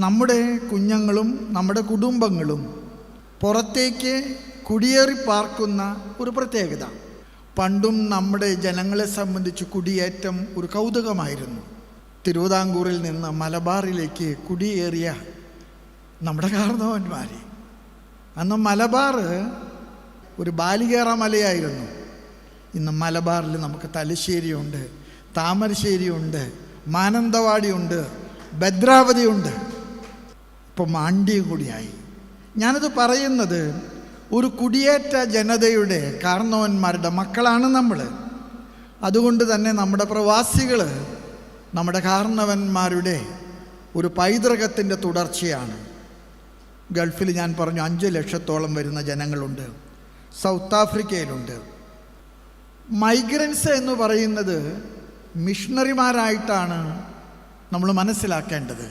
നമ്മുടെ കുഞ്ഞുങ്ങളും നമ്മുടെ കുടുംബങ്ങളും പുറത്തേക്ക് കുടിയേറി പാർക്കുന്ന ഒരു പ്രത്യേകത. പണ്ടും നമ്മുടെ ജനങ്ങളെ സംബന്ധിച്ച് കുടിയേറ്റം ഒരു കൗതുകമായിരുന്നു. തിരുവിതാംകൂറിൽ നിന്ന് മലബാറിലേക്ക് കുടിയേറിയ നമ്മുടെ കാരണവന്മാർ, അന്ന് മലബാർ ഒരു ബാലികേറ മലയായിരുന്നു. ഇന്ന് മലബാറിൽ നമുക്ക് തലശ്ശേരിയുണ്ട്, താമരശ്ശേരിയുണ്ട്, മാനന്തവാടിയുണ്ട്, ഭദ്രാവതിയുണ്ട്, ഇപ്പോൾ മാണ്ഡ്യം കൂടിയായി. ഞാനത് പറയുന്നത് ഒരു കുടിയേറ്റ ജനതയുടെ കാരണവന്മാരുടെ മക്കളാണ് നമ്മൾ. അതുകൊണ്ട് തന്നെ നമ്മുടെ പ്രവാസികൾ നമ്മുടെ കാരണവന്മാരുടെ ഒരു പൈതൃകത്തിൻ്റെ തുടർച്ചയാണ്. ഗൾഫിൽ ഞാൻ പറഞ്ഞു 5 ലക്ഷത്തോളം വരുന്ന ജനങ്ങളുണ്ട്, സൗത്ത് ആഫ്രിക്കയിലുണ്ട്. മൈഗ്രൻസ് എന്ന് പറയുന്നത് മിഷണറിമാരായിട്ടാണ് നമ്മൾ മനസ്സിലാക്കേണ്ടത്.